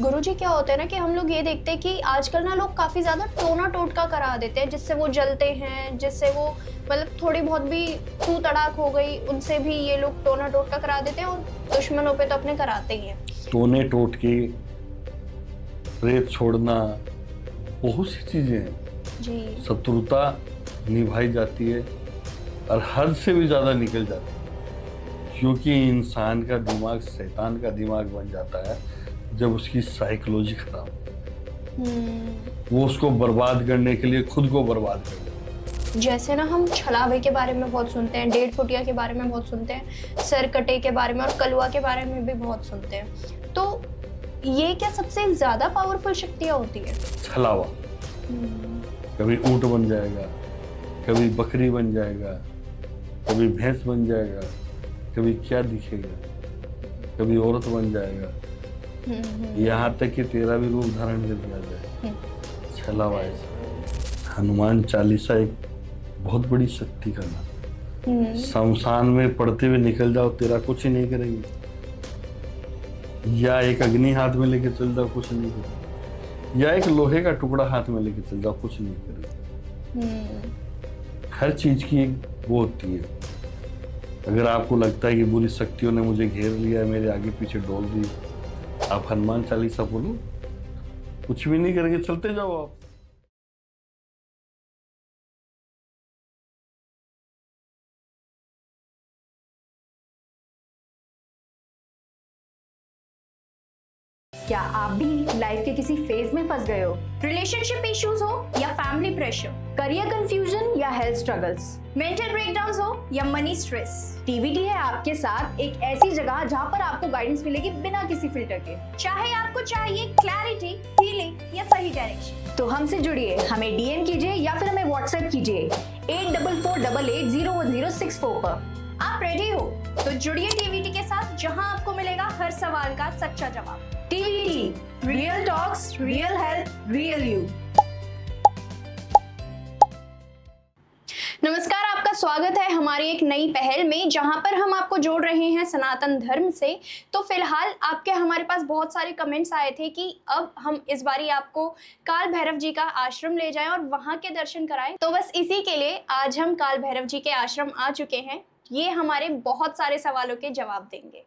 गुरुजी क्या होता है ना कि हम लोग ये देखते हैं कि आजकल ना लोग काफी ज्यादा टोना टोटका करा देते हैं, जिससे वो जलते हैं, जिससे वो मतलब थोड़ी बहुत भी तू तड़ाक हो गई उनसे भी ये लोग टोना टोटका करा देते हैं, और दुश्मनों पे तो अपने कराते ही हैं। टोने टोट के प्रेत छोड़ना, बहुत सी चीजें हैं। जी शत्रुता निभाई जाती है और हद से भी ज्यादा निकल जाती है, क्योंकि इंसान का दिमाग शैतान का दिमाग बन जाता है जब उसकी साइकोलॉजी खराब होती है। वो उसको बर्बाद करने के लिए खुद को बर्बाद कर देता है। जैसे ना हम छलावे के बारे में बहुत सुनते हैं, 1.5 फुटिया के बारे में बहुत सुनते हैं, सरकटे के बारे में और कलुआ के बारे में भी बहुत सुनते हैं। तो ये क्या सबसे ज्यादा पावरफुल शक्तियाँ होती है? छलावा कभी ऊंट बन जाएगा, कभी बकरी बन जाएगा, कभी भैंस बन जाएगा, कभी क्या दिखेगा, कभी औरत बन जाएगा, यहाँ तक कि तेरा भी रूप धारण कर दिया जाए। छलावा ऐसा। हनुमान चालीसा एक बहुत बड़ी शक्ति का नाम। शमशान में पड़ते हुए निकल जाओ, तेरा कुछ ही नहीं करेंगे। या एक अग्नि हाथ में लेके चल जाओ, कुछ नहीं करेंगे। या एक लोहे का टुकड़ा हाथ में लेके चल जाओ, कुछ नहीं करेंगे। हर चीज की एक वो होती है। अगर आपको लगता है कि बुरी शक्तियों ने मुझे घेर लिया है, मेरे आगे पीछे डोल दी, आप हनुमान चालीसा बोलो, कुछ भी नहीं करेंगे, चलते जाओ आप। क्या आप भी लाइफ के किसी फेज में फंस गए हो? रिलेशनशिप इश्यूज हो या फैमिली प्रेशर, करियर कंफ्यूजन या हेल्थ स्ट्रगल्स, मेंटल ब्रेकडाउन हो या मनी स्ट्रेस, टीवीटी है आपके साथ एक ऐसी जगह जहां पर आपको गाइडेंस मिलेगी बिना किसी फिल्टर के। चाहे आपको चाहिए क्लैरिटी, हीलिंग या सही डायरेक्शन, तो हमसे जुड़िए, हमें डीएम कीजिए या फिर हमें व्हाट्सएप कीजिए 8448801064 पर। आप रेडी हो तो जुड़िए टीवीटी के साथ, जहां आपको मिलेगा हर सवाल का सच्चा जवाब। TVT, real talks, real health, real you. नमस्कार, आपका स्वागत है हमारी एक नई पहल में, जहां पर हम आपको जोड़ रहे हैं सनातन धर्म से। तो फिलहाल आपके हमारे पास बहुत सारे कमेंट्स आए थे कि अब हम इस बारी आपको काल भैरव जी का आश्रम ले जाएं और वहां के दर्शन कराएं। तो बस इसी के लिए आज हम काल भैरव जी के आश्रम आ चुके हैं। ये हमारे बहुत सारे सवालों के जवाब देंगे।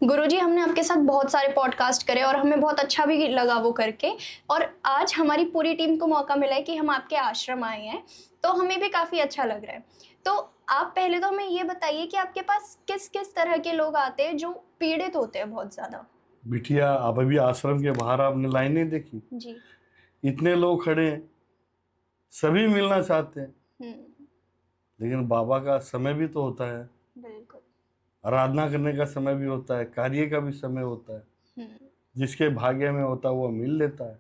गुरुजी, हमने आपके साथ बहुत सारे पॉडकास्ट करे और हमें बहुत अच्छा भी लगा वो करके, और आज हमारी पूरी टीम को मौका मिला है कि हम आपके आश्रम आए हैं, तो हमें भी काफ़ी अच्छा लग रहा है। तो आप पहले तो हमें ये बताइए कि आपके पास किस किस तरह के लोग आते हैं जो पीड़ित होते हैं बहुत ज़्यादा? बिटिया, आप अभी आश्रम के बाहर आपने लाइन नहीं देखी? जी। इतने लोग खड़े हैं, सभी मिलना चाहते हैं, लेकिन बाबा का समय भी तो होता है, बिल्कुल। आराधना करने का समय भी होता है, कार्य का भी समय होता है। जिसके भाग्य में होता है वो मिल लेता है,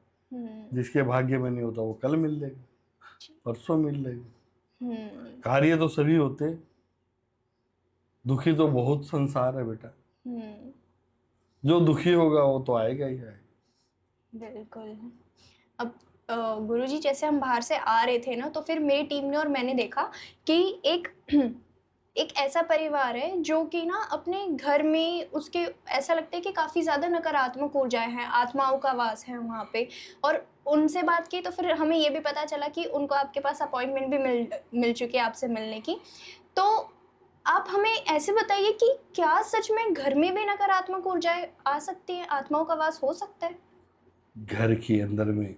जिसके भाग्य में नहीं होता वो कल मिल लेगा, परसों मिल लेगा। कार्य तो सभी होते, दुखी तो बहुत संसार है बेटा। जो दुखी होगा वो तो आएगा ही आएगा। बिल्कुल। अब गुरुजी, जैसे हम बाहर से आ रहे थे ना, तो फिर मेरी टीम ने और मैंने देखा कि एक ऐसा परिवार है जो कि ना अपने घर में उसके ऐसा लगता है कि काफ़ी ज़्यादा नकारात्मक ऊर्जाएं हैं, आत्माओं का वास है वहाँ पे। और उनसे बात की तो फिर हमें ये भी पता चला कि उनको आपके पास अपॉइंटमेंट भी मिल चुकी है आपसे मिलने की। तो आप हमें ऐसे बताइए कि क्या सच में घर में भी नकारात्मक ऊर्जाएं आ सकती हैं, आत्माओं का वास हो सकता है? घर के अंदर में,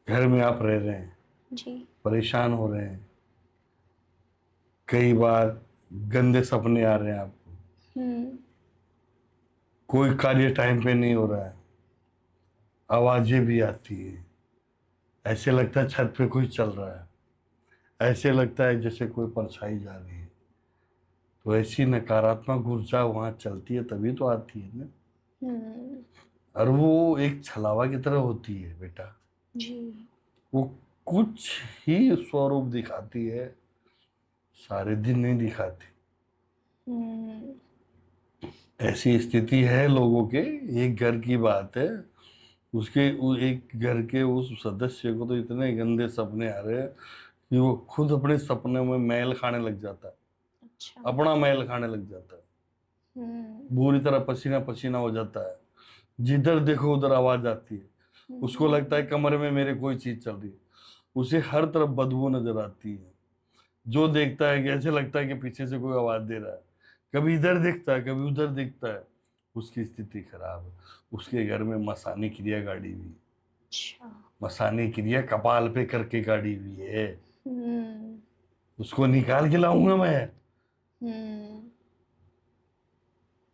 घर में आप रह रहे हैं जी। परेशान हो रहे हैं, कई बार गंदे सपने आ रहे हैं आपको, कोई कार्य टाइम पे नहीं हो रहा है, आवाजें भी आती है, ऐसे लगता है छत पे कोई चल रहा है, ऐसे लगता है जैसे कोई परछाई जा रही है। तो ऐसी नकारात्मक ऊर्जा वहां चलती है, तभी तो आती है ना। और वो एक छलावा की तरह होती है बेटा जी। वो कुछ ही स्वरूप दिखाती है, सारे दिन नहीं दिखाती। ऐसी स्थिति है लोगों के, एक घर की बात है, उसके एक घर के उस सदस्य को तो इतने गंदे सपने आ रहे हैं कि वो खुद अपने सपने में मैल खाने लग जाता है। अच्छा। अपना मैल खाने लग जाता है, बुरी तरह पसीना पसीना हो जाता है, जिधर देखो उधर आवाज आती है। उसको लगता है कमरे में मेरे कोई चीज चल रही है। उसे हर तरफ बदबू नजर आती है। जो देखता है कि ऐसे लगता है कि पीछे से कोई आवाज दे रहा है। कभी इधर देखता है, कभी उधर देखता है। उसकी स्थिति खराब है। उसके घर में मसानी क्रिया गाड़ी हुई है। अच्छा। मसानी क्रिया कपाल पे करके गाड़ी हुई है। हम्म। उसको निकाल के लाऊंगा मैं।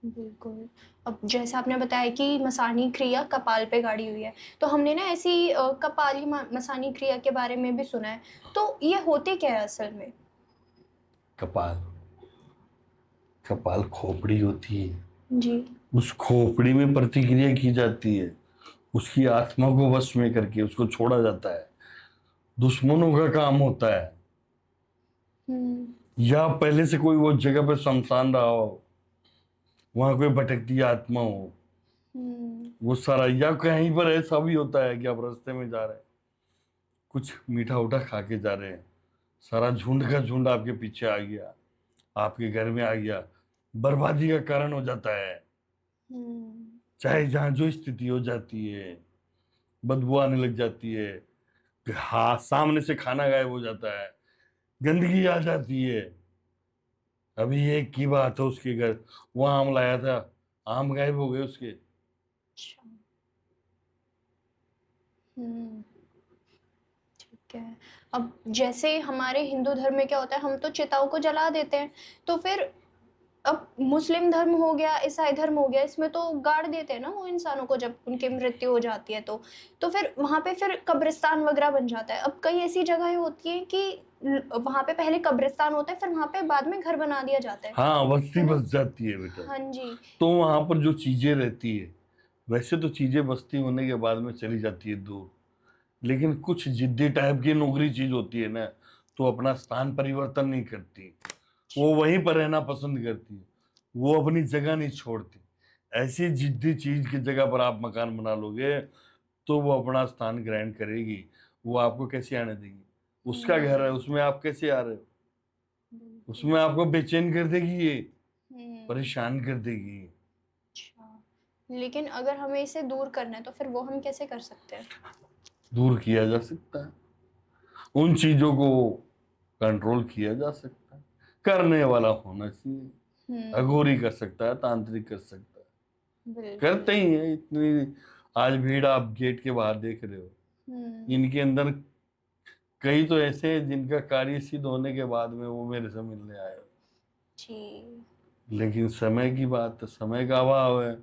बिल्कुल। अब जैसे आपने बताया कि मसानी क्रिया कपाल पे गाड़ी हुई है, तो हमने ना ऐसी कपाली मसानी क्रिया के बारे में भी सुना है। तो ये होते क्या है असल में? कपाल कपाल खोपड़ी होती है। जी। उस खोपड़ी में प्रतिक्रिया की जाती है। उसकी आत्मा को वश में करके उसको छोड़ा जाता है। दुश्मनों का काम होता है। या पहले से कोई वो जगह पर शमशान रहा हो, वहां कोई भटकती आत्मा हो, वो सारा, या कहीं पर ऐसा भी होता है कि आप रास्ते में जा रहे हैं, कुछ मीठा उठा खा के जा रहे हैं, सारा झुंड का झुंड आपके पीछे आ गया, आपके घर में आ गया, बर्बादी का कारण हो जाता है। चाहे जहां जो स्थिति हो जाती है, बदबू आने लग जाती है, हाँ, सामने से खाना गायब हो जाता है, गंदगी आ जाती है। अभी एक की बात है, उसके घर वहां आम लाया था, आम गायब हो गए उसके। अच्छा। ठीक है। अब जैसे हमारे हिंदू धर्म में क्या होता है, हम तो चिताओं को जला देते हैं, तो फिर अब मुस्लिम धर्म हो गया, ईसाई धर्म हो गया, इसमें तो गाड़ देते हैं ना वो इंसानों को जब उनकी मृत्यु हो जाती है। तो फिर वहां पे फिर कब्रिस्तान वगैरह बन जाता है। अब कई ऐसी जगहें होती हैं कि वहां पे पहले कब्रिस्तान होता है, फिर वहां पे बाद में घर बना दिया जाता है। हाँ, बस्ती बस जाती है बेटा। हाँ जी। तो वहां पर जो चीजें रहती है, वैसे तो चीजें बस्ती होने के बाद में चली जाती है दूर, लेकिन कुछ जिद्दी टाइप की नौकरी चीज होती है ना, तो अपना स्थान परिवर्तन नहीं करती, वो वहीं पर रहना पसंद करती है, वो अपनी जगह नहीं छोड़ती। ऐसी जिद्दी चीज की जगह पर आप मकान बना लोगे तो वो अपना स्थान ग्रहण करेगी। वो आपको कैसे आने देगी? उसका घर है, उसमें आप कैसे आ रहे हो? उसमें आपको बेचैन कर देगी, ये परेशान कर देगी। अच्छा। लेकिन अगर हमें इसे दूर करना है तो फिर वो हम कैसे कर सकते हैं? दूर किया जा सकता है, उन चीजों को कंट्रोल किया जा सकता है, करने वाला होना चाहिए। अघोरी कर सकता है, तांत्रिक कर सकता है, करते ही है। इतनी आज भीड़ आप गेट के बाहर देख रहे हो, इनके अंदर कई तो ऐसे हैं जिनका कार्य सिद्ध होने के बाद में वो मेरे से मिलने आए जी। लेकिन समय की बात, समय का अभाव है।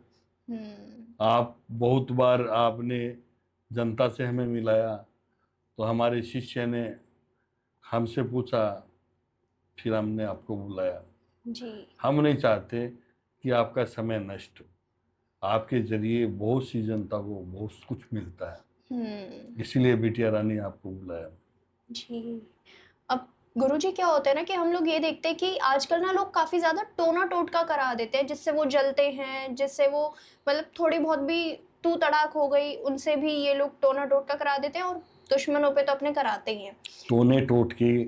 आप बहुत बार आपने जनता से हमें मिलाया, तो हमारे शिष्य ने हमसे पूछा, फिर हमने आपको बुलाया जी। हम नहीं चाहते कि आपका समय नष्ट हो। आपके जरिए बहुत सी जनता को बहुत कुछ मिलता है, इसीलिए बिटिया रानी आपको बुलाया जी। अब गुरुजी क्या होता है ना कि हम लोग ये देखते हैं कि आजकल ना लोग काफी ज्यादा टोना टोटका करा देते हैं, जिससे वो जलते हैं, जिससे वो मतलब थोड़ी बहुत भी तू तड़ाक हो गई, उनसे भी ये लोग टोना टोटका करा देते हैं, और दुश्मनों पे तो अपने कराते ही हैं। टोने टोटके,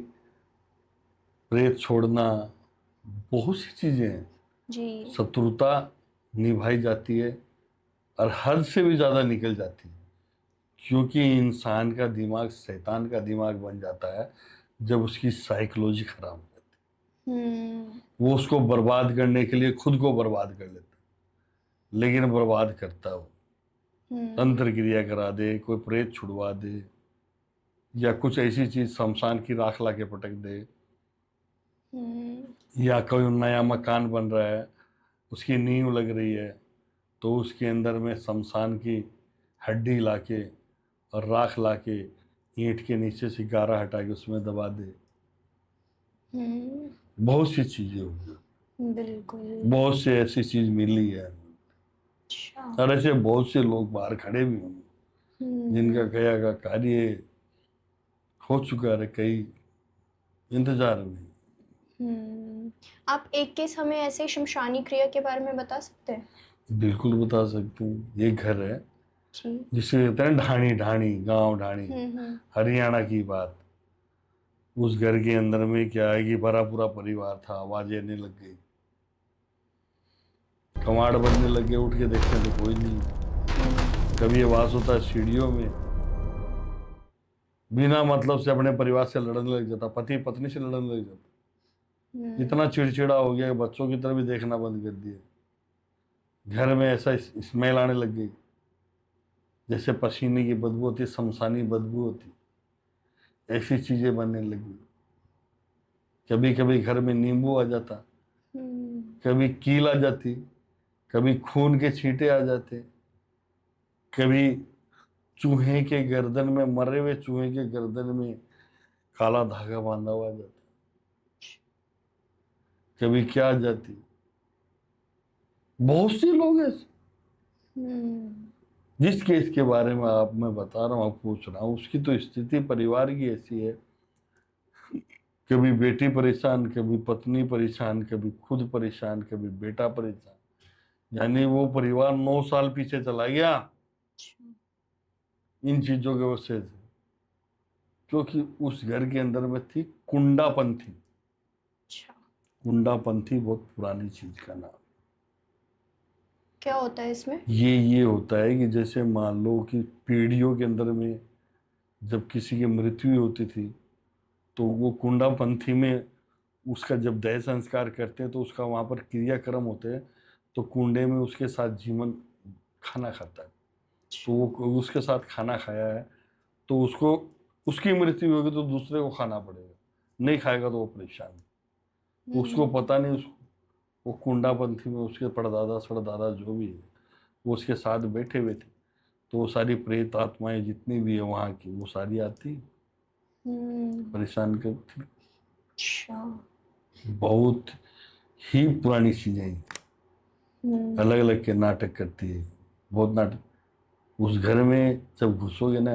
प्रेत छोड़ना, बहुत सी चीजें हैं जी। शत्रुता निभाई जाती है और हद से भी ज्यादा निकल जाती है, क्योंकि इंसान का दिमाग शैतान का दिमाग बन जाता है जब उसकी साइकोलॉजी खराब हो जाती है। वो उसको बर्बाद करने के लिए खुद को बर्बाद कर लेता है, लेकिन बर्बाद करता वो तंत्र क्रिया करा दे, कोई प्रेत छुड़वा दे, या कुछ ऐसी चीज शमशान की राख ला के पटक दे, या कोई नया मकान बन रहा है, उसकी नींव लग रही है, तो उसके अंदर में शमशान की हड्डी लाके और राख लाके ईंट के नीचे से गारा हटा के उसमें दबा दे। बहुत सी चीजें होगी, बिल्कुल बहुत से ऐसी चीज मिली है। और ऐसे बहुत से लोग बाहर खड़े भी होंगे जिनका गया का कार्य हो चुका है, कई इंतजार में। आप एक केस हमें ऐसे शमशानी क्रिया के बारे में बता सकते हैं? बिल्कुल बता सकते हैं। ये घर है जिसे कहते हैं ढाणी, ढाणी गांव ढाणी, हरियाणा की बात। उस घर के अंदर में क्या है कि भरा पूरा परिवार था। आवाजें आने लग गई, कमाड़ बजने लग गए, उठ के देखते तो कोई नहीं। कभी ये वास होता है सीढ़ियों में, बिना मतलब से अपने परिवार से लड़ने लग जाता, पति पत्नी से लड़ने लग जाता, इतना चिड़चिड़ा हो गया कि बच्चों की तरफ भी देखना बंद कर दिया। घर में ऐसा स्मेल आने लग गई, जैसे पसीने की बदबू होती, शमशानी बदबू होती, ऐसी चीजें बनने लगी। कभी कभी घर में नींबू आ जाता, कभी कील आ जाती, कभी खून के छींटे आ जाते, कभी चूहे के गर्दन में, मरे हुए चूहे के गर्दन में काला धागा बांधा हुआ आ जाता, कभी क्या आ जाती। बहुत से लोग ऐसे, जिस केस के बारे में मैं बता रहा हूँ, आप पूछ रहा हूँ, उसकी तो स्थिति परिवार की ऐसी है, कभी बेटी परेशान, कभी पत्नी परेशान, कभी खुद परेशान, कभी बेटा परेशान। यानी वो परिवार 9 साल पीछे चला गया इन चीजों के वजह से, क्योंकि उस घर के अंदर में थी कुंडापंथी। कुंडापंथी बहुत पुरानी चीज का नाम। क्या होता है इसमें? ये होता है कि जैसे मान लो कि पीढ़ियों के अंदर में जब किसी की मृत्यु होती थी, तो वो कुंडापंथी में उसका जब देह संस्कार करते हैं तो उसका वहाँ पर क्रियाक्रम होते हैं, तो कुंडे में उसके साथ जीवन खाना खाता है, तो वो उसके साथ खाना खाया है, तो उसको उसकी मृत्यु होगी तो दूसरे को खाना पड़ेगा, नहीं खाएगा तो वो परेशान है। तो उसको पता नहीं, उसको वो कुंडापंथी में उसके परदादा सड़दादा जो भी है वो उसके साथ बैठे हुए थे, तो वो सारी प्रेत आत्माएं जितनी भी है वहाँ की, वो सारी आती परेशान करती। बहुत ही पुरानी चीजें हैं, अलग अलग के नाटक करती है, बहुत नाटक। उस घर में जब घुसोगे ना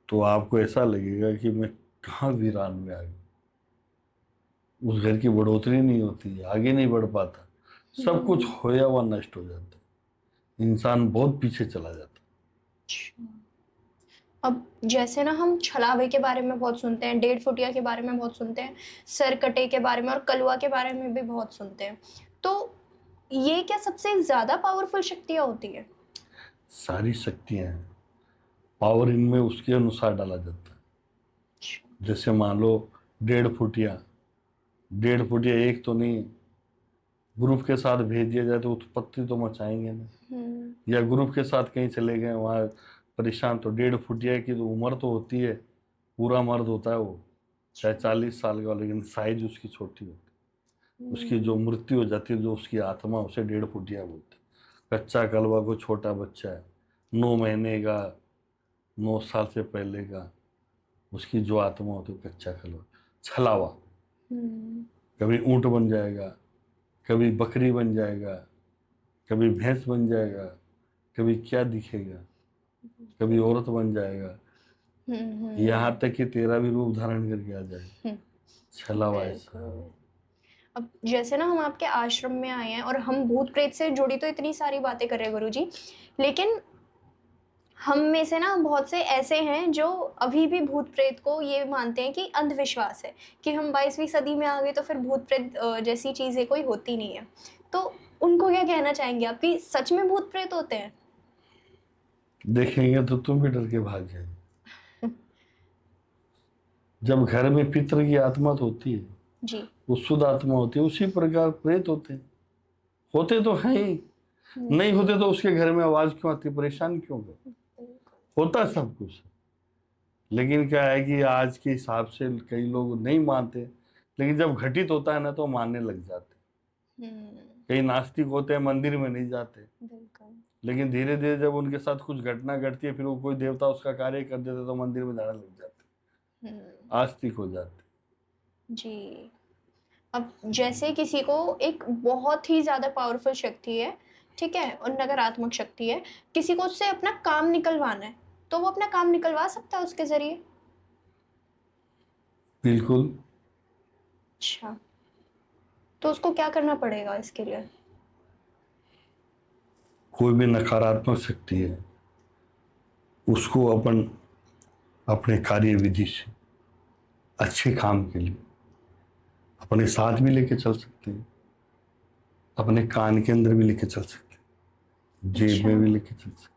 तो आपको ऐसा लगेगा कि मैं कहाँ वीरान में आ गया। उस घर की बढ़ोतरी नहीं होती, आगे नहीं बढ़ पाता, सब कुछ खोया हुआ नष्ट हो जाता है, इंसान बहुत पीछे चला जाता है। अब जैसे ना हम छलावे के बारे में बहुत सुनते हैं, 1.5 फुटिया के बारे में बहुत सुनते हैं, सरकटे के बारे में और कलवा के बारे में भी बहुत सुनते हैं, तो ये क्या सबसे ज्यादा पावरफुल शक्तियां होती है? सारी शक्तियां हैं, पावर इनमें उसके अनुसार डाला जाता है। जैसे मान लो 1.5 फुटिया, 1.5 फुटिया एक तो नहीं, ग्रुप के साथ भेज दिया जाए तो उत्पत्ति तो मचाएंगे ना, या ग्रुप के साथ कहीं चले गए वहाँ परेशान, तो 1.5 फुटिया की तो उम्र तो होती है, पूरा मर्द होता है वो, चाहे 40 साल का, लेकिन साइज उसकी छोटी होती है। उसकी जो मृत्यु हो जाती है, जो उसकी आत्मा, उसे 1.5 फुटिया बोलते हैं। कच्चा कलवा को छोटा बच्चा है, 9 महीने का, 9 साल से पहले का, उसकी जो आत्मा होती है कच्चा कलवा, छलावा, कभी ऊंट बन जाएगा, कभी बकरी बन जाएगा, कभी भैंस बन जाएगा, कभी क्या दिखेगा, कभी औरत बन जाएगा, यहाँ तक कि तेरा भी रूप धारण करके आ जाएगा, छलावा ऐसा। अब जैसे ना हम आपके आश्रम में आए हैं और हम भूत प्रेत से जुड़ी तो इतनी सारी बातें कर रहे हैं गुरुजी, लेकिन हम में से ना बहुत से ऐसे हैं जो अभी भी भूत प्रेत को ये मानते हैं कि अंधविश्वास है, कि हम 22वीं सदी में आ गए तो फिर भूत प्रेत जैसी चीज़ें कोई होती नहीं है। तो उनको क्या कहना चाहेंगे आप कि सच में भूत प्रेत होते हैं? देखेंगे तो तुम भी डर के भाग जाएंगे। जब घर में पितर की आत्मा तो होती है जी, वो शुद्ध आत्मा होती है, उसी प्रकार प्रेत होते तो हैं ही, नहीं होते तो उसके घर में आवाज क्यों आती, परेशान क्यों कर, होता सब कुछ। लेकिन क्या है कि आज के हिसाब से कई लोग नहीं मानते, लेकिन जब घटित होता है ना तो मानने लग जाते। कई नास्तिक होते हैं, मंदिर में नहीं जाते, लेकिन धीरे धीरे जब उनके साथ कुछ घटना घटती है, फिर वो कोई देवता उसका कार्य कर देते तो मंदिर में जाने लग जाते, आस्तिक हो जाते। जी, अब जैसे किसी को एक बहुत ही ज्यादा पावरफुल शक्ति है, ठीक है, और नकारात्मक शक्ति है, किसी को उससे अपना काम निकलवाना है, तो वो अपना काम निकलवा सकता है उसके जरिए? बिल्कुल। अच्छा, तो उसको क्या करना पड़ेगा इसके लिए? कोई भी नकारात्मक शक्ति है उसको अपने कार्य विधि से अच्छे काम के लिए अपने साथ भी लेके चल सकते हैं, अपने कान के अंदर भी लेके चल सकते हैं, जेब में भी लेके चल सकते हैं,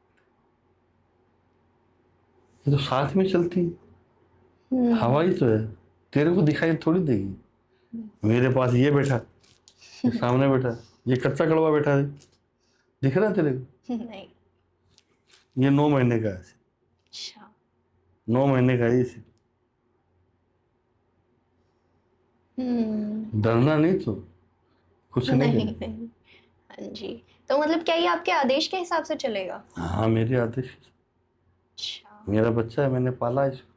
ये तो साथ में चलती है, हवा ही तो है, तेरे को दिखाई थोड़ी देगी। मेरे पास ये बैठा, ये सामने बैठा, ये कच्चा कड़वा बैठा है, दिख रहा है तेरे को? नहीं। ये 9 महीने का है, अच्छा। 9 महीने का है इसे। डरना नहीं तो कुछ नहीं नहीं करेगा। नहीं। हाँ जी। तो मतलब क्या ये आपके आदेश के हिसाब से चलेगा? हाँ, मेरे आदेश। अच्छा। मेरा बच्चा है, मैंने पाला है इसको,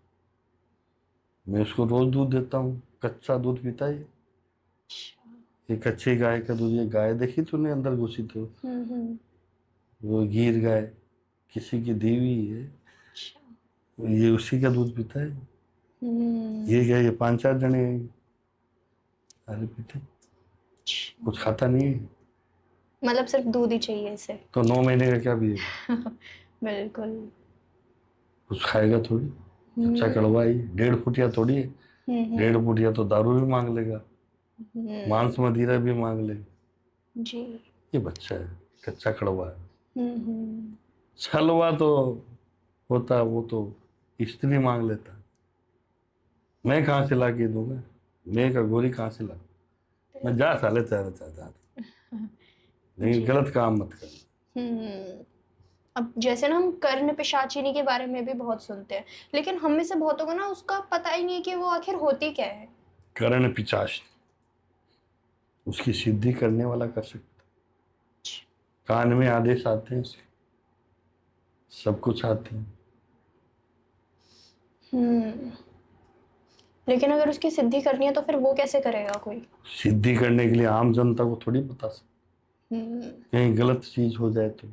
मैं उसको रोज दूध देता हूँ, कच्चा दूध पीता है। अच्छा। ये कच्ची गाय का दूध, ये गाय देखी तूने अंदर घुसी तो, वो गीर गाय किसी की दी हुई है, अच्छा। ये उसी का दूध पीता है। ये क्या, ये 5-4 जने हैं, अरे पीते, कुछ खाता नहीं है, मतलब सिर्फ दूध ही चाहिए इसे? तो 9 महीने का क्या पिएगा? बिल्कुल। कुछ खाएगा थोड़ी, कच्चा कड़वा ही, 1.5 फुटिया थोड़ी है, 1.5 फुटिया तो दारू भी मांग लेगा, मांस मदिरा भी मांग लेगा। जी। ये बच्चा है, कच्चा कड़वा है। छलवा तो होता, वो तो स्त्री मांग लेता, मैं कहाँ से ला के दूंगा, मैं का गोरी कहाँ से ला, मैं जा साले तेरे चाहता, लेकिन गलत काम मत कर। अब जैसे ना हम कर्ण पिशाचिनी के बारे में भी बहुत सुनते हैं, लेकिन हम में से बहुतों को ना उसका पता ही नहीं है कि वो आखिर होती क्या है। कर्ण पिशाच, उसकी सिद्धि करने वाला कर सकता, कान में आदेश आते हैं उसके, सब कुछ आते हैं। लेकिन अगर उसकी सिद्धि करनी है तो फिर वो कैसे करेगा कोई? सिद्धि करने के लिए आम जनता को थोड़ी बता सकते, कहीं गलत चीज हो जाए तो।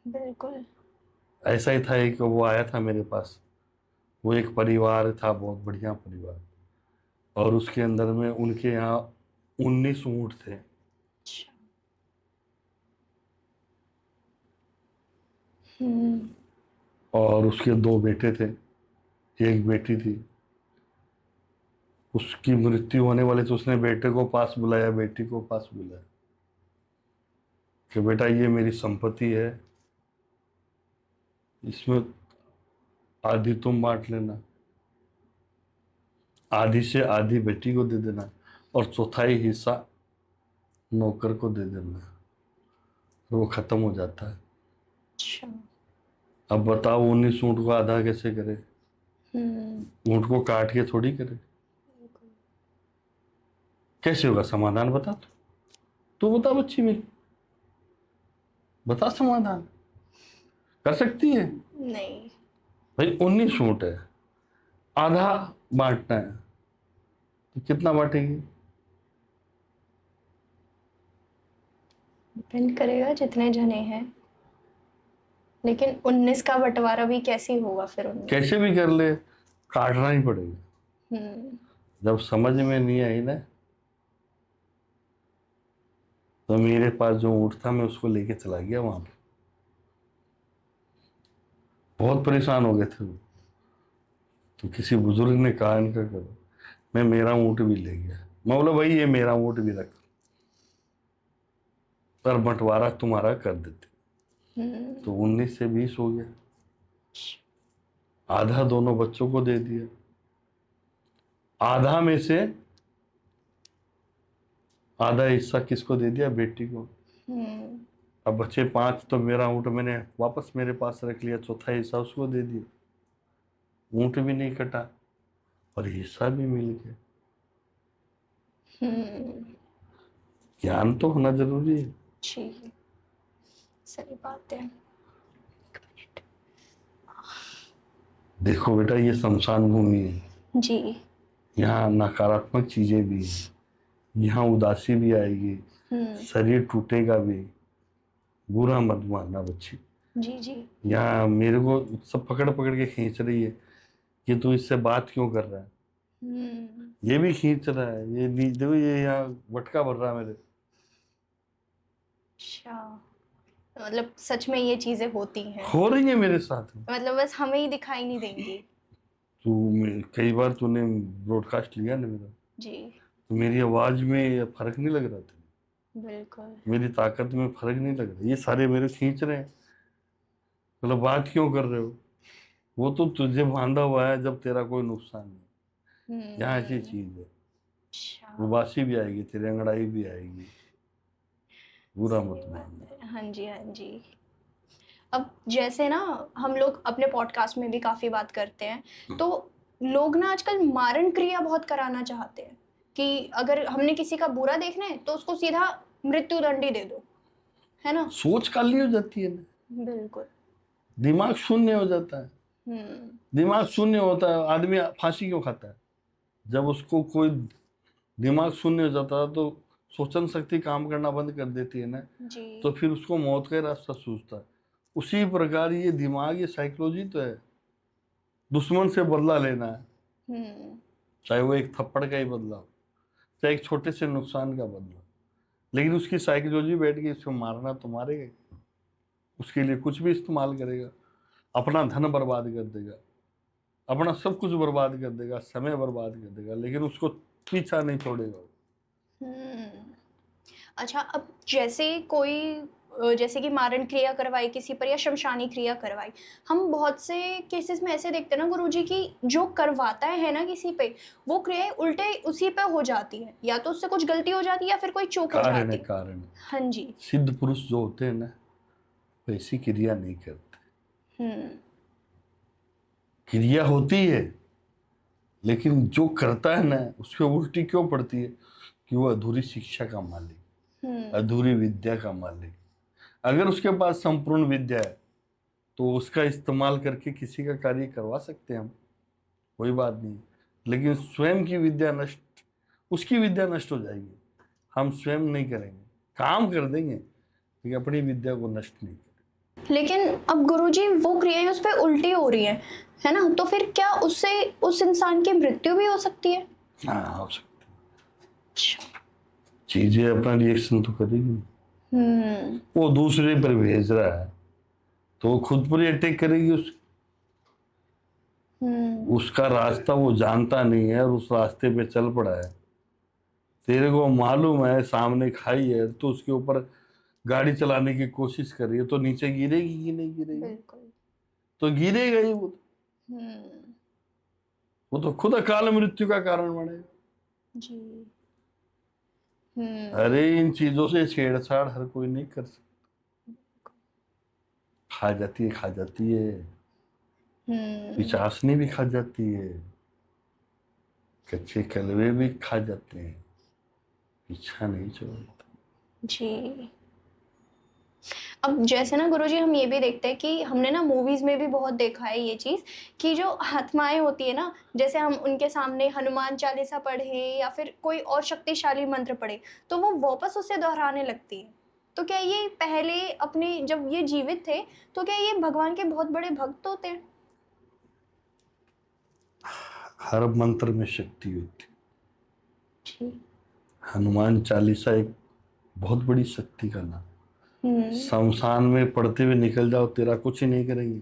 बिल्कुल। ऐसा ही था, एक वो आया था मेरे पास, वो एक परिवार था, बहुत बढ़िया परिवार, और उसके अंदर में उनके यहाँ 19 ऊँट थे। अच्छा। और उसके 2 बेटे थे, एक बेटी थी। उसकी मृत्यु होने वाली तो उसने बेटे को पास बुलाया, बेटी को पास बुलाया कि बेटा ये मेरी संपत्ति है, इसमें आधी तुम बांट लेना, आधी से आधी बेटी को दे देना, और चौथाई हिस्सा नौकर को दे देना, तो वो खत्म हो जाता है। अच्छा। अब बताओ 19 ऊँट को आधा कैसे करे? ऊँट को काट के थोड़ी करे, कैसे होगा समाधान? बता तू बता बच्ची मेरी, बता समाधान कर सकती है? नहीं। भाई 19 ऊँट है, आधा बांटना है, तो कितना बांटेगी? डिपेंड करेगा जितने जने हैं, लेकिन 19 का बंटवारा भी कैसे होगा फिर उनमें? कैसे भी कर ले, काटना ही पड़ेगा। जब समझ में नहीं आई ना, तो मेरे पास जो ऊँट था मैं उसको लेके चला गया वहां पे, बहुत परेशान हो गए थे वो, तो किसी बुजुर्ग ने कहा इनका करो, मैं मेरा ऊँट भी ले गया, मैं बोला भाई ये मेरा ऊँट भी रख, पर बंटवारा तुम्हारा कर देते। तो 19 से 20 हो गया, आधा दोनों बच्चों को दे दिया, आधा में से आधा हिस्सा किसको दे दिया? बेटी को। अब बचे 5, तो मेरा ऊँट मैंने वापस मेरे पास रख लिया, चौथा हिस्सा उसको दे दिया, ऊँट भी नहीं कटा और हिस्सा भी मिल गया। ज्ञान तो होना जरूरी है। जी, सही बात है। देखो बेटा, ये शमशान भूमि है जी। यहाँ नकारात्मक चीजें भी हैं, यहाँ उदासी भी आएगी, शरीर टूटेगा भी, बुरा मत मानना बच्ची। जी जी। यहाँ मेरे को सब पकड़ पकड़ के खींच रही है कि तू इससे बात क्यों कर रहा है, ये भी खींच रहा है, ये देखो ये यहाँ वटका भर रहा है मेरे। अच्छा, मतलब सच में ये चीजें होती हैं? हो रही है मेरे साथ में, मतलब बस हमें ही दिखाई नहीं देंगी। कई बार तूने ब्रॉडकास्ट लिया ना मेरा, जी। तो मेरी आवाज में फर्क नहीं लग रहा था, बिल्कुल। मेरी ताकत में फर्क नहीं लग रहा, ये सारे मेरे खींच रहे हैं, मतलब बात क्यों कर रहे हो? वो तो तुझे बांधा हुआ है जब तेरा कोई नुकसान नहीं। यहाँ ऐसी हम्म। चीज है, अच्छा, उबासी भी आएगी, तेरी अंगड़ाई भी आएगी, बुरा सही मत बात मानना। है। हाँ जी, हाँ जी। अब जैसे ना हम लोग अपने पॉडकास्ट में भी काफ़ी बात करते हैं, तो लोग ना आजकल मारण क्रिया बहुत कराना चाहते हैं कि अगर हमने किसी का बुरा देखना है तो उसको सीधा मृत्युदंड ही दे दो, है ना? सोच काली हो जाती है ना, बिल्कुल। दिमाग शून्य हो जाता है। हम्म। दिमाग शून्य होता है, आदमी फांसी क्यों खाता है? जब उसको कोई दिमाग शून्य हो जाता है तो सोचन शक्ति काम करना बंद कर देती है ना, जी। तो फिर उसको मौत का ही रास्ता सूझता है। उसी प्रकार ये दिमाग, ये साइकोलॉजी तो है, दुश्मन से बदला लेना है, हम्म। चाहे वो एक थप्पड़ का ही बदला हो, चाहे एक छोटे से नुकसान का बदला, लेकिन उसकी साइकोलॉजी बैठ गई, इसको मारना तो मारेगा ही। उसके लिए कुछ भी इस्तेमाल करेगा, अपना धन बर्बाद कर देगा, अपना सब कुछ बर्बाद कर देगा, समय बर्बाद कर देगा, लेकिन उसको पीछा नहीं छोड़ेगा। हम्म। अच्छा, अब जैसे कोई जैसे कि मारण क्रिया करवाई किसी पर या शमशानी क्रिया करवाई, हम बहुत से केसेस में ऐसे देखते हैं ना गुरुजी कि जो करवाता है ना किसी पे, वो क्रियाएं उल्टे उसी पे हो जाती है, या तो उससे कुछ गलती हो जाती है या फिर कोई चूक हो कारण है, जाती है। कारण। हाँ जी। सिद्ध पुरुष जो होते हैं ना, वैसी क्रिया नहीं करते। हम्म। क्रिया होती है, लेकिन जो करता है ना उस पर उल्टी क्यों पड़ती है? कि वो अधूरी शिक्षा का मालिक, हम्म। अधूरी विद्या का मालिक। अगर उसके पास संपूर्ण विद्या है तो उसका इस्तेमाल करके किसी का कार्य करवा सकते हैं हम, कोई बात नहीं। लेकिन स्वयं की विद्या नष्ट, उसकी विद्या नष्ट हो जाएगी, हम स्वयं नहीं करेंगे, काम कर देंगे लेकिन अपनी विद्या को नष्ट नहीं करेंगे। लेकिन अब गुरुजी वो क्रियाएं उस पर उल्टी हो रही हैं, है ना? तो फिर क्या उससे उस इंसान की मृत्यु भी हो सकती है? हाँ, हो सकती अच्छा। है। चीजें अपना रिएक्शन तो करेगी। हम्म। वो दूसरे पर भेज रहा है तो वो खुद पर ही अटैक करेगी। उसका रास्ता वो जानता नहीं है और उस रास्ते पे चल पड़ा है। तेरे को मालूम है सामने खाई है, तो उसके ऊपर गाड़ी चलाने की कोशिश कर रही है, तो नीचे गिरेगी कि नहीं गिरेगी? बिल्कुल। तो गिरेगा ही वो। हम्म। वो तो खुद अकाल मृत्यु का कारण बनेगा। जी। हम्म। अरे इन चीजों से छेड़छाड़ हर कोई नहीं कर सकता। खा जाती है, खा जाती है, पिचासनी भी खा जाती है, कच्चे कलवे भी खा जाते हैं, पीछा नहीं छोड़ता। जी। अब जैसे ना गुरुजी हम ये भी देखते हैं कि हमने ना मूवीज में भी बहुत देखा है ये चीज कि जो आत्माएं होती है ना, जैसे हम उनके सामने हनुमान चालीसा पढ़े या फिर कोई और शक्तिशाली मंत्र पढ़े तो वो वापस उसे दोहराने लगती है। तो क्या ये पहले अपने जब ये जीवित थे तो क्या ये भगवान के बहुत बड़े भक्त होते हैं? हर मंत्र में शक्ति होती। जी। हनुमान चालीसा एक बहुत बड़ी शक्ति का नाम। हम्म। शमशान में पढ़ते हुए निकल जाओ, तेरा कुछ ही नहीं करेंगे।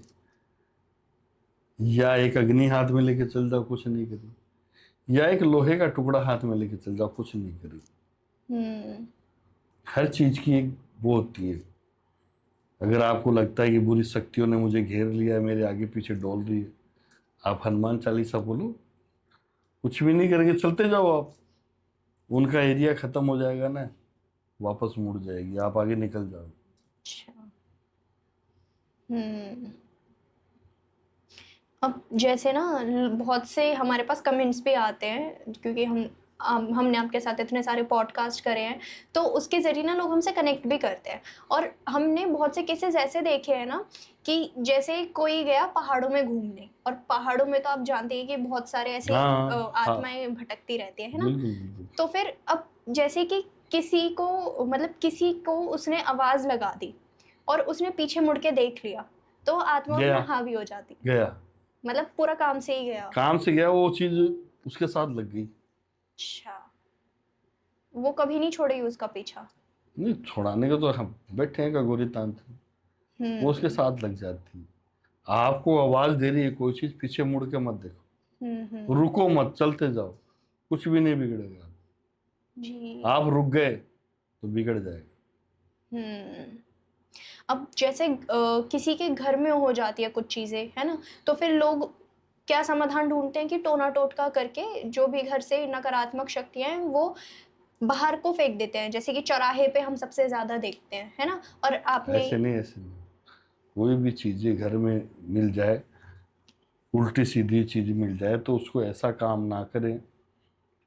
या एक अग्नि हाथ में लेके चल जाओ, कुछ नहीं करेगी। या एक लोहे का टुकड़ा हाथ में लेके चल जाओ, कुछ नहीं करेगी। हर चीज की एक वो होती है। अगर आपको लगता है कि बुरी शक्तियों ने मुझे घेर लिया है, मेरे आगे पीछे डोल रही है, आप हनुमान चालीसा बोलो, कुछ भी नहीं करेंगे, चलते जाओ आप। उनका एरिया खत्म हो जाएगा ना, वापस मुड़ जाएगी, आप आगे निकल जाओ। अच्छा। अब जैसे ना बहुत से हमारे पास कमेंट्स भी आते हैं क्योंकि हमने आपके साथ इतने सारे पॉडकास्ट करे हैं, तो उसके ज़रिए ना लोग हमसे कनेक्ट भी करते हैं। और हमने बहुत से केसेस ऐसे देखे हैं ना कि जैसे कोई गया पहाड़ों में घूमने, और पहाड़ों में तो आप जानते हैं कि बहुत सारे ऐसे हाँ, आत्माएं भटकती रहती हैं, है ना? बिल्कुल बिल्कुल। तो फिर अब जैसे कि किसी को उसने आवाज़ लगा दी और उसने पीछे मुड़ के देख लिया तो आत्मा गया, उसमें हावी हो जाती है, गया, मतलब पूरा काम से ही गया। काम से गया, वो चीज उसके साथ लग गई। अच्छा, वो कभी नहीं छोड़ेगी उसका पीछा? नहीं छोड़ाने का तो हम बैठे हैं का गोरी तांत्रिक, वो उसके साथ लग जाती है। आपको आवाज दे रही है कोई चीज, पीछे मुड़ के मत देखो, रुको मत, चलते जाओ, कुछ भी नहीं बिगड़ेगा। जी। आप रुक गए तो बिगड़ जाएगा। अब जैसे किसी के घर में हो जाती है कुछ चीज़ें, है ना? तो फिर लोग क्या समाधान ढूँढते हैं कि टोना-टोटका करके जो भी घर से नकारात्मक शक्तियाँ हैं, वो बाहर को फेंक देते हैं। जैसे कि चौराहे पे हम सबसे ज़्यादा देखते हैं, है ना? और आपने ऐसे नहीं, कोई भी चीज़ें घर में मिल जाए, उल्टी सीधी चीज़ मिल जाए तो उसको ऐसा काम ना करें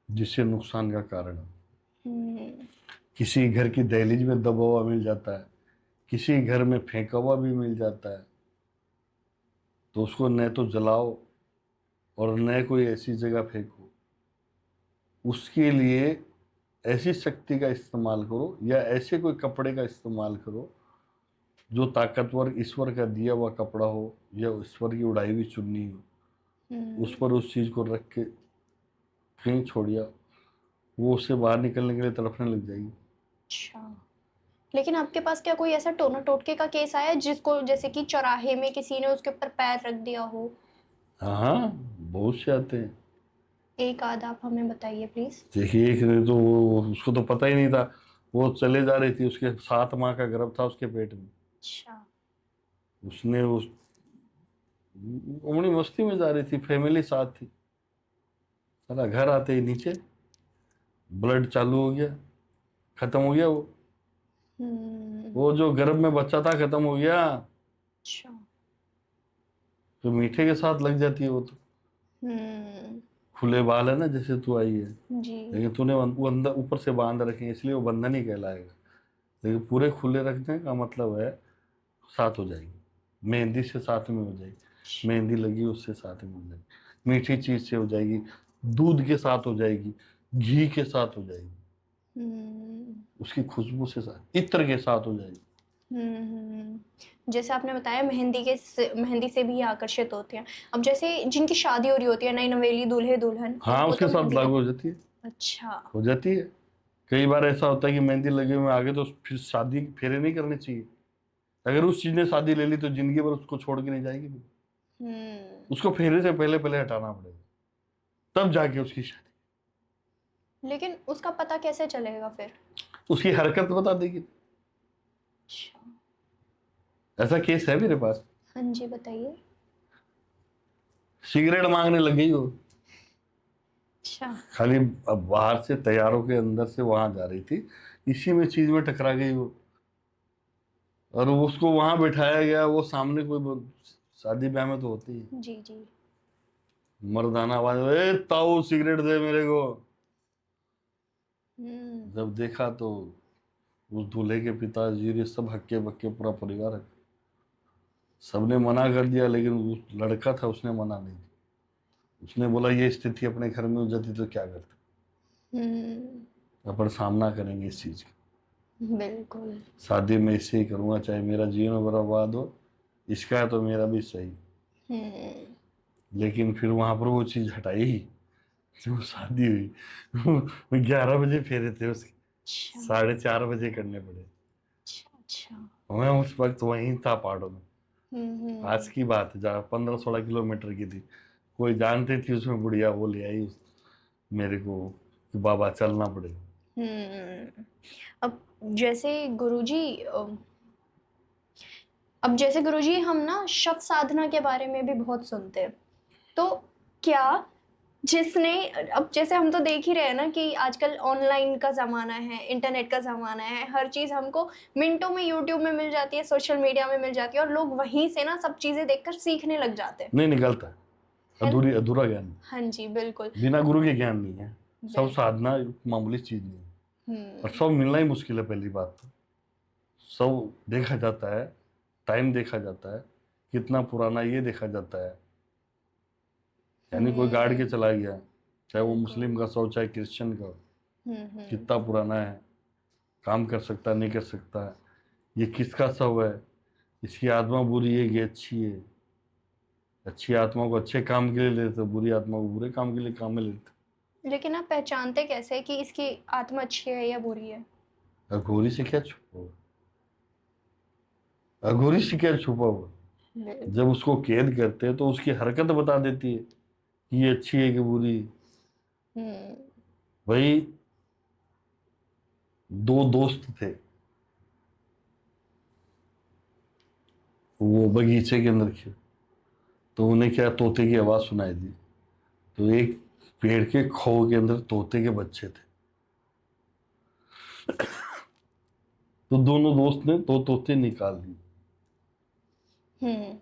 जिससे नुकसान का कारण हो। हुँ, किसी घर की दहलीज में दबा हुआ मिल जाता है, किसी घर में फेंका हुआ भी मिल जाता है, तो उसको न तो जलाओ और न कोई ऐसी जगह फेंको। उसके लिए ऐसी शक्ति का इस्तेमाल करो या ऐसे कोई कपड़े का इस्तेमाल करो जो ताकतवर ईश्वर का दिया हुआ कपड़ा हो या ईश्वर की उड़ाई हुई चुन्नी हो, उस हुँ। पर उस चीज़ को रख के कहीं छोड़िया, वो उससे बाहर निकलने के लिए तड़फने लग जाएगी। अच्छा। लेकिन आपके पास क्या कोई ऐसा टोना-टोटके का केस आया है जिसको जैसे कि चौराहे में किसी ने उसके ऊपर पैर रख दिया हो? हाँ हाँ, बहुत से आते हैं। एक आध आप हमें बताइए प्लीज़। देखिए, एक ने तो वो उसको तो पता ही नहीं था, वो चले जा रही थी, उसके 7 माह का गर्भ था उसके पेट में। अच्छा। उसने उस उमड़ी मस्ती में जा रही थी, फैमिली साथ थी, साला घर आते ही नीचे ब्लड चालू हो गया, खत्म हो गया वो। हुँ, वो जो गर्भ में बच्चा था खत्म हो गया। अच्छा। तो मीठे के साथ लग जाती है वो तो। हुँ, खुले बाल है ना, जैसे तू आई है, जी। लेकिन तूने वो अंदर ऊपर से बांध रखे हैं, इसलिए वो बंधन ही कहलाएगा। लेकिन पूरे खुले रखने का मतलब है साथ हो जाएगी, मेहंदी से साथ में हो जाएगी, मेहंदी लगी उससे साथ में हो जाएगी, मीठी चीज से हो जाएगी, दूध के साथ हो जाएगी, घी के साथ हो जाएगी, हुँ, उसकी खुशबू से साथ, इत्र के साथ हो जाएगी। हुँ। जैसे आपने बताया मेहंदी से भी आकर्षित होते हैं। अब जैसे जिनकी शादी हो रही होती है, नई नवेली दूल्हे-दुल्हन, हाँ, उनको उसके तो साथ मेहंदी लागू का हो जाती है। अच्छा। हो जाती है। कई बार ऐसा होता है कि मेहंदी लगे हुए आगे तो फिर शादी फेरे नहीं करने चाहिए। अगर उस चीज ने शादी ले ली तो जिंदगी भर उसको छोड़ के नहीं जाएगी फिर। हुँ, उसको फेरे से पहले पहले हटाना पड़ेगा, तब जाके उसकी शादी। लेकिन उसका पता कैसे चलेगा फिर? उसकी हरकत बता देगी। अच्छा। ऐसा केस है मेरे पास। हाँ जी, बताइए। सिगरेट मांगने लग गई वो, अच्छा। खाली अब बाहर से तैयार होके अंदर से वहां जा रही थी, इसी में चीज में टकरा गई वो, और उसको वहां बिठाया गया। वो सामने कोई शादी ब्याह में तो होती है, जी, जी। मर्दाना आवाज, ए ताऊ सिगरेट दे मेरे को। हुँ, जब देखा तो उस दूल्हे के पिताजी ने सब हक्के बक्के, पूरा परिवार है, सबने मना कर दिया, लेकिन उस लड़का था उसने मना नहीं किया। उसने बोला ये स्थिति अपने घर में हो जाती तो क्या करते, हुँ, अपन सामना करेंगे इस चीज का। बिल्कुल। शादी में इससे ही करूंगा, चाहे मेरा जीवन बर्बाद हो, इसका है तो मेरा भी सही। हुँ, लेकिन फिर वहां पर वो चीज हटाई जो शादी हुई। वो 11 बजे फेरे थे उसके, अच्छा, 4:30 बजे करने पड़े। अच्छा, अच्छा। मैं उस वक्त वहीं था पहाड़ों में। हुँ, आज हुँ, की बात है, जहाँ 15-16 किलोमीटर की थी, कोई जानती थी उसमें बुढ़िया, वो ले आई मेरे को कि बाबा चलना पड़ेगा। हुँ। अब जैसे गुरुजी अब जैसे गुरुजी हम ना शव साधना के बारे में भी बहुत सुनते हैं। तो क्या जिसने अब जैसे हम तो देख ही रहे हैं ना कि आजकल ऑनलाइन का ज़माना है, इंटरनेट का ज़माना है, हर चीज़ हमको मिनटों में यूट्यूब में मिल जाती है, सोशल मीडिया में मिल जाती है और लोग वहीं से ना सब चीज़ें देखकर सीखने लग जाते हैं, नहीं निकलता है, है ना? अधूरा ज्ञान, हाँ जी, बिल्कुल, बिना गुरु के ज्ञान नहीं है। सब बिल्कुल। साधना मामूली चीज नहीं है, और हुँ, सब मिलना ही मुश्किल है। पहली बात तो सब देखा जाता है, टाइम देखा जाता है, कितना पुराना ये देखा जाता है। यानी कोई गाड़ के हुँ, चला गया, चाहे वो बिल्कुल। मुस्लिम का शव चाहे क्रिश्चियन का, हुँ, हुँ, कितना पुराना है, काम कर सकता है नहीं कर सकता है, ये किसका शव है, इसकी आत्मा बुरी है कि अच्छी है। अच्छी आत्मा को अच्छे काम के लिए लेते, बुरी आत्मा को बुरे काम के लिए काम में लेते। लेकिन आप पहचानते कैसे कि इसकी आत्मा अच्छी है या बुरी है? अघोरी से क्या छुपा हुआ, अघोरी से क्या छुपा हुआ। बिल्कुल। जब उसको कैद करते हैं तो उसकी हरकत बता देती है कि ये अच्छी है कि बुरी है। हुँ, भाई, दो दोस्त थे, वो बगीचे के अंदर थे, तो उन्हें क्या तोते की आवाज सुनाई दी। तो एक पेड़ के खो के अंदर तोते के बच्चे थे। तो दोनों दोस्त ने दो तोते निकाल दिए। हम्म।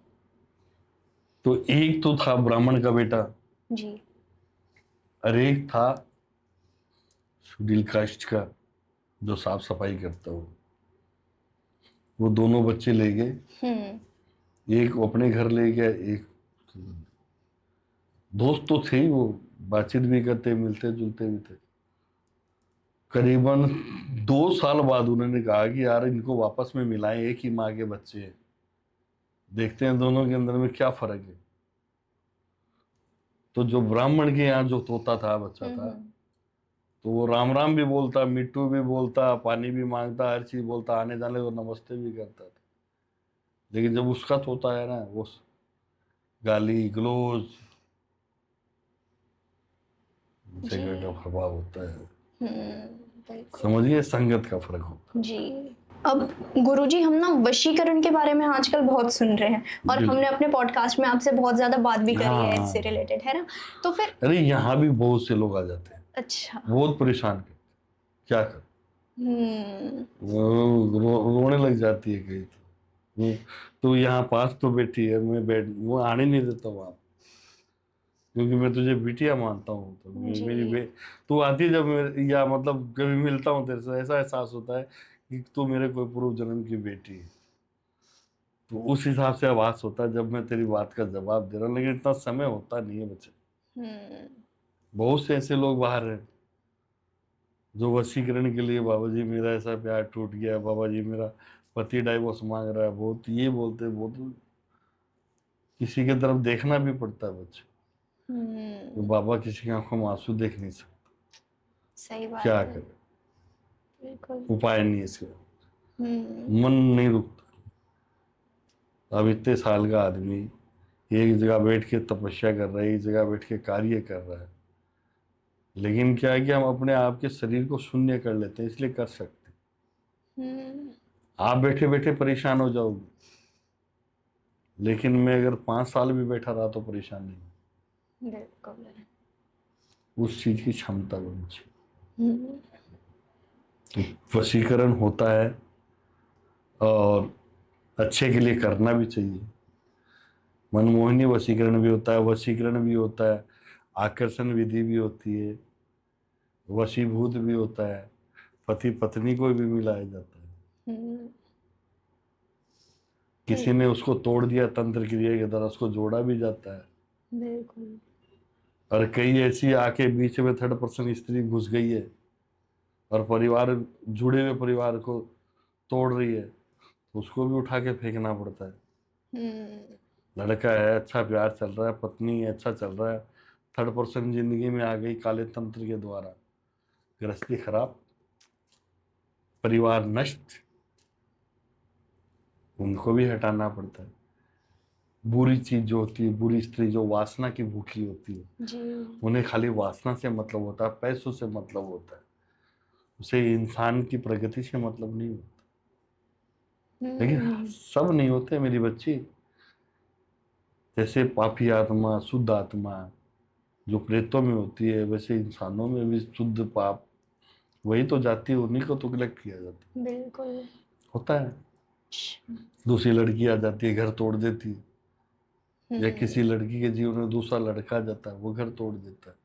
तो एक तो था ब्राह्मण का बेटा जी। और एक था सुनील काष्ट का, जो साफ सफाई करता हो। वो दोनों बच्चे ले गए, एक वो अपने घर ले गया, एक दोस्त तो थे ही, वो बातचीत भी करते, मिलते जुलते भी थे। करीबन 2 साल बाद उन्होंने कहा कि यार इनको वापस में मिलाएं, एक ही माँ के बच्चे हैं, देखते हैं दोनों के अंदर में क्या फर्क है। तो जो ब्राह्मण के यहाँ जो तोता था, बच्चा था, तो वो राम राम भी बोलता, मिट्टू भी बोलता, पानी भी मांगता, हर चीज बोलता, आने जाने को नमस्ते भी करता था। लेकिन जब उसका तोता है ना, वो गाली गलौज जगह का प्रभाव होता है। बिल्कुल। समझिए, संगत का फर्क होता जी। अब गुरुजी, हम ना वशीकरण के बारे में आजकल बहुत सुन रहे हैं और बिल्कुल। हमने अपने पॉडकास्ट में आपसे बहुत ज्यादा बात भी करी है हाँ। इससे रिलेटेड, है ना? तो फिर है। अरे यहाँ भी बहुत से लोग आ जाते हैं, अच्छा। बहुत परेशान करते, क्या कर, रोने लग जाती है कहीं तो यहाँ पास तो बैठी है, वो आने नहीं देता हूँ आप, क्योंकि मैं तुझे बिटिया मानता हूँ। तो जी। तू आती है जब या मतलब कभी मिलता हूँ तेरे से, ऐसा एहसास होता है कि तू मेरे कोई पूर्व जन्म की बेटी है। तो उस हिसाब से आभास होता है जब मैं तेरी बात का जवाब दे रहा हूँ, लेकिन इतना समय होता नहीं है बच्चे। बहुत से ऐसे लोग बाहर हैं जो वशीकरण के लिए, बाबा जी मेरा ऐसा प्यार टूट गया, बाबा जी मेरा पति डाइवोर्स मांग रहा है, बहुत ये बोलते बहुत, किसी की तरफ देखना भी पड़ता है बच्चे। तो बाबा किसी की आंखों में आंसू देख नहीं सकता, सही बात क्या है। करे, बिल्कुल। उपाय नहीं है इसका, मन नहीं रुकता। अब इतने साल का आदमी एक जगह बैठ के तपस्या कर रहा है, एक जगह बैठ के कार्य कर रहा है, लेकिन क्या है कि हम अपने आप के शरीर को शून्य कर लेते हैं, इसलिए कर सकते। आप बैठे बैठे परेशान हो जाओगे, लेकिन मैं अगर 5 साल भी बैठा रहा तो परेशान नहीं। बिल्कुल। उस चीज की क्षमता होनी चाहिए। तो वशीकरण होता है और अच्छे के लिए करना भी चाहिए। मनमोहनी वशीकरण भी होता है, वशीकरण भी होता है, आकर्षण विधि भी होती है, वशीभूत भी होता है, पति पत्नी को भी मिलाया जाता है। किसी ने उसको तोड़ दिया तंत्र क्रिया के द्वारा, उसको जोड़ा भी जाता है। बिल्कुल। और कई ऐसी आके बीच में थर्ड पर्सन स्त्री घुस गई है और परिवार, जुड़े हुए परिवार को तोड़ रही है, तो उसको भी उठा के फेंकना पड़ता है। लड़का है, अच्छा प्यार चल रहा है, पत्नी है, अच्छा चल रहा है, थर्ड पर्सन जिंदगी में आ गई काले तंत्र के द्वारा, गृहस्थी खराब, परिवार नष्ट, उनको भी हटाना पड़ता है। बुरी चीज जो होती है, बुरी स्त्री जो वासना की भूखी होती है जी। उन्हें खाली वासना से मतलब होता है, पैसों से मतलब होता है, उसे इंसान की प्रगति से मतलब नहीं होता। लेकिन सब नहीं होते मेरी बच्ची, जैसे पापी आत्मा, शुद्ध आत्मा जो प्रेतों में होती है, वैसे इंसानों में भी शुद्ध पाप, वही तो जाती है, उन्हीं को तो कलेक्ट किया जाता है। बिल्कुल। होता है, दूसरी लड़की आ जाती है, घर तोड़ देती है, या किसी लड़की के जीवन में दूसरा लड़का आ जाता है, वो घर तोड़ देता है,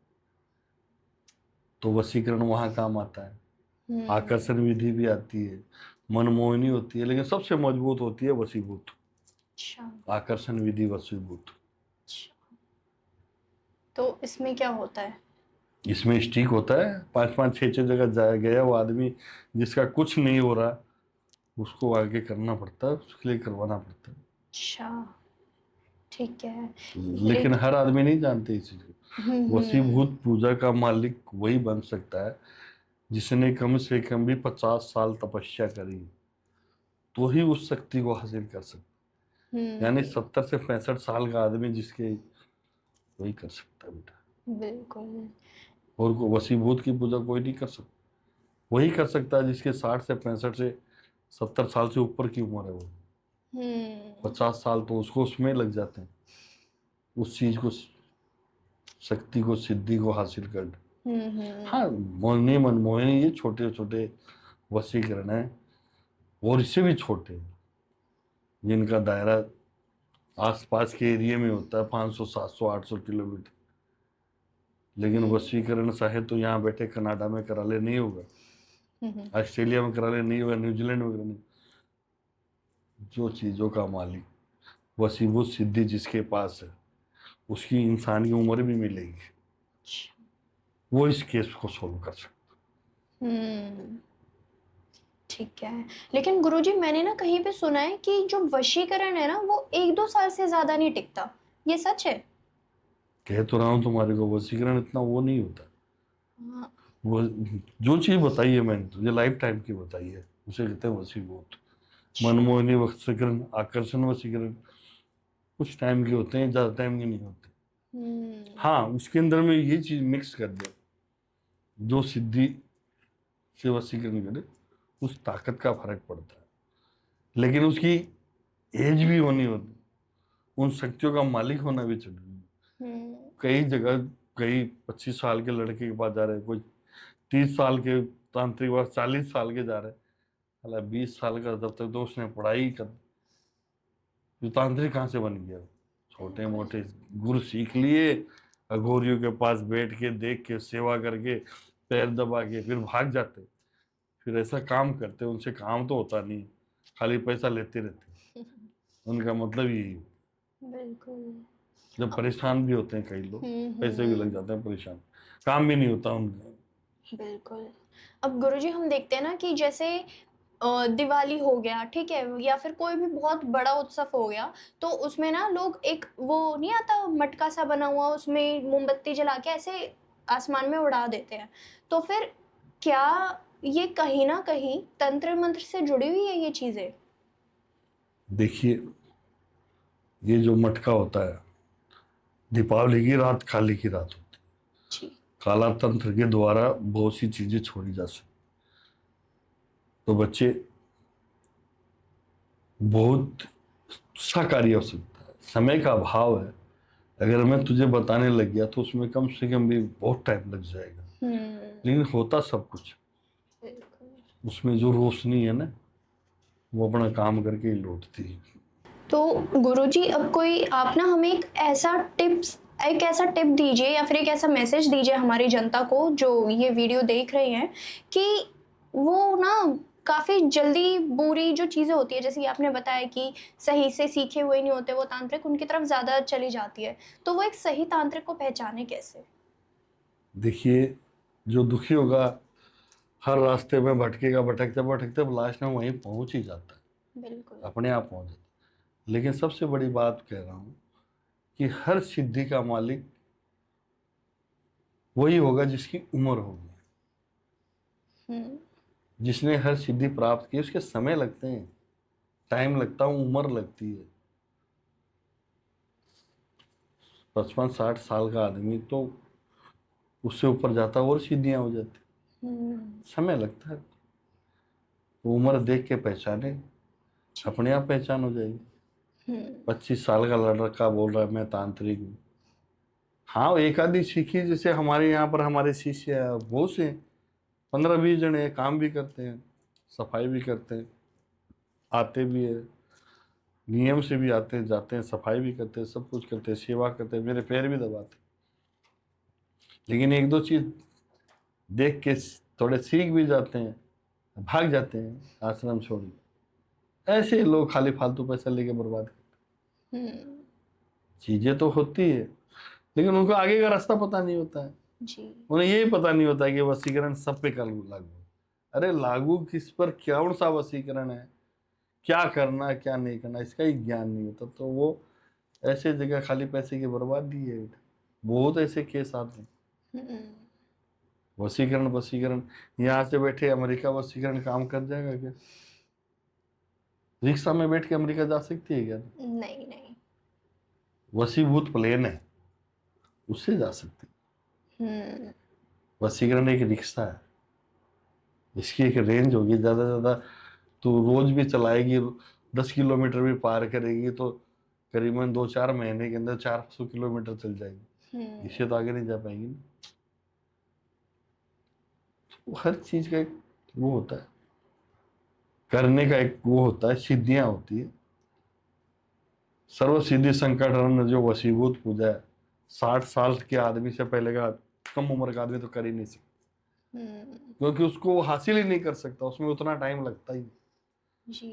तो वशीकरण वहां काम आता है। आकर्षण विधि भी आती है, मनमोहनी होती है, लेकिन सबसे मजबूत होती है वशीभूत। अच्छा। आकर्षण विधि वशीभूत। तो इसमें क्या होता है? इसमें स्टिक होता है, 5-5 6-6 जगह जाया गया वो आदमी जिसका कुछ नहीं हो रहा, उसको आगे करना पड़ता है, उसके लिए करवाना पड़ता है। अच्छा, ठीक है। लेकिन हर आदमी नहीं जानते इस चीज को। वशीभूत पूजा का मालिक वही बन सकता है जिसने कम से कम भी 50 साल तपस्या करी, तो ही उस शक्ति को हासिल कर सकता। यानी 70 से 65 साल का आदमी जिसके, वही कर सकता है बेटा। बिल्कुल। और वशीभूत की पूजा कोई नहीं कर सकता, वही कर सकता है जिसके 60 से 65 से 70 साल से ऊपर की उम्र है वो। 50 साल तो उसको उसमें लग जाते हैं, उस चीज को, शक्ति को, सिद्धि को हासिल करने। हाँ, मोहिनी मनमोहिनी ये छोटे छोटे वशीकरण है, और इससे भी छोटे जिनका दायरा आसपास के एरिया में होता है 500 700 800 किलोमीटर। लेकिन वशीकरण चाहे तो यहाँ बैठे कनाडा में करा ले, नहीं होगा, ऑस्ट्रेलिया में करा ले नहीं होगा, न्यूजीलैंड में करा नहीं। जो चीजों का मालिक, वसीभूत सिद्धि जिसके पास है, उसकी इंसान की उम्र भी मिलेगी, वो इस केस को सोल्व कर सकता। ठीक है। लेकिन गुरुजी मैंने ना कहीं पे सुना है कि जो वशीकरण है ना वो 1-2 साल से ज्यादा नहीं टिकता, ये सच है? कह तो रहा हूँ तुम्हारे को, वशीकरण इतना वो नहीं होता। हाँ। वो जो चीज बताई है मैंने तुझे लाइफ टाइम की बताई है, उसे कहते हैं वशीभूत। मनमोहिनी वशीकरण, आकर्षण वशीकरण कुछ टाइम के होते हैं, ज्यादा टाइम के नहीं होते। हाँ, उसके अंदर में ये चीज मिक्स कर दे, जो सिद्धि से वशीकरण करे, उस ताकत का फर्क पड़ता है। लेकिन उसकी एज भी होनी होती, उन शक्तियों का मालिक होना भी जरूरी है। कई जगह कई 25 साल के लड़के के पास जा रहे हैं, कोई 30 साल के तांत्रिक पास 40 साल के जा रहे हैं, 20 साल का जब तक तो उसने पढ़ाई कर, जो तांत्रिक कहाँ से बन गया? छोटे मोटे गुरु सीख लिए, अघोरियों के पास बैठ के देख के सेवा करके पैर दबा के फिर भाग जाते, फिर ऐसा काम करते, उनसे काम तो होता नहीं, खाली पैसा लेते रहते। उनका मतलब यही है। बिल्कुल। जब परेशान भी होते हैं कई लोग, पैसे भी लग जाते हैं, परेशान, काम भी नहीं होता उनका। बिल्कुल। अब गुरुजी हम देखते हैं ना कि जैसे दिवाली हो गया, ठीक है, या फिर कोई भी बहुत बड़ा उत्सव हो गया, तो उसमें ना लोग एक वो नहीं आता मटका सा बना हुआ, उसमें मोमबत्ती जला के ऐसे आसमान में उड़ा देते हैं। तो फिर क्या ये कहीं ना कहीं तंत्र मंत्र से जुड़ी हुई है ये चीजें? देखिए, ये जो मटका होता है, दीपावली की रात काली की रात होती है। जी। काला तंत्र के द्वारा बहुत सी चीजें छोड़ी जा सकती, तो बच्चे बहुत सा कार्य हो सकता है। समय का अभाव है, अगर मैं तुझे बताने लग गया तो उसमें कम से कम भी बहुत टाइम लग जाएगा। लेकिन होता सब कुछ, उसमें जो रोशनी है ना, वो अपना काम करके ही लौटती है। तो गुरुजी अब कोई आप ना हमें एक ऐसा टिप दीजिए या फिर एक ऐसा मैसेज दीजिए हमारी जनता को जो ये वीडियो देख रहे हैं, कि वो ना काफ़ी जल्दी बुरी जो चीज़ें होती है, जैसे कि आपने बताया कि सही से सीखे हुए नहीं होते वो तांत्रिक, उनकी तरफ ज़्यादा चली जाती है, तो वो एक सही तांत्रिक को पहचाने कैसे? देखिए, जो दुखी होगा हर रास्ते में भटकेगा, भटकते भटकते लास्ट में वहीं पहुंच ही जाता है, बिल्कुल। अपने आप पहुंच जाता है। लेकिन सबसे बड़ी बात कह रहा हूँ कि हर सिद्धि का मालिक वही होगा जिसकी उम्र होगी। जिसने हर सिद्धि प्राप्त की, उसके समय लगते हैं, टाइम लगता है, उम्र लगती है। 55-60 साल का आदमी तो उससे ऊपर जाता और सिद्धियां हो जाती, समय लगता है। तो उम्र देख के पहचाने, अपने आप पहचान हो जाएगी। 25 साल का लड़का बोल रहा है मैं तांत्रिक हूँ, हाँ एक आधी सीखी, जैसे हमारे यहाँ पर हमारे शिष्य बहुत से 15-20 जने काम भी करते हैं, सफाई भी करते हैं, आते भी है, नियम से भी आते हैं, जाते हैं, सफाई भी करते हैं, सब कुछ करते हैं, सेवा करते हैं, मेरे पैर भी दबाते। लेकिन एक दो चीज देख के थोड़े सीख भी जाते हैं, भाग जाते हैं आश्रम छोड़ के। ऐसे लोग खाली फालतू पैसा लेके बर्बाद करते हैं। चीजें तो होती है, लेकिन उनको आगे का रास्ता पता नहीं होता है जी। उन्हें यही पता नहीं होता है कि वशीकरण सब पे लागू। अरे लागू किस पर, कौन सा वशीकरण है, क्या करना है क्या नहीं करना, इसका ही ज्ञान नहीं होता, तो वो ऐसे जगह खाली पैसे की बर्बादी है। बहुत ऐसे केस आते हैं। वशीकरण यहाँ से बैठे अमेरिका वशीकरण काम कर जाएगा क्या? रिक्शा में बैठ के अमेरिका जा सकती है क्या? नहीं नहीं। वशीभूत प्लेन है, उससे जा सकती। वशीकरण एक रिक्शा है, इसकी एक रेंज होगी, ज्यादा ज्यादा तो रोज भी चलाएगी, 10 किलोमीटर भी पार करेगी तो करीबन 2-4 महीने के अंदर 400 किलोमीटर चल जाएगी, इससे तो आगे नहीं जा पाएंगी ना। तो हर चीज का एक वो होता है, करने का एक वो होता है, सिद्धियां होती है। सर्व सिद्धि संकट हरण जो वशीभूत पूजा है, 60 साल के आदमी से पहले का कम उम्र का आदमी तो कर ही नहीं सकता, क्योंकि उसको वो हासिल ही नहीं कर सकता, उसमें उतना टाइम लगता ही। जी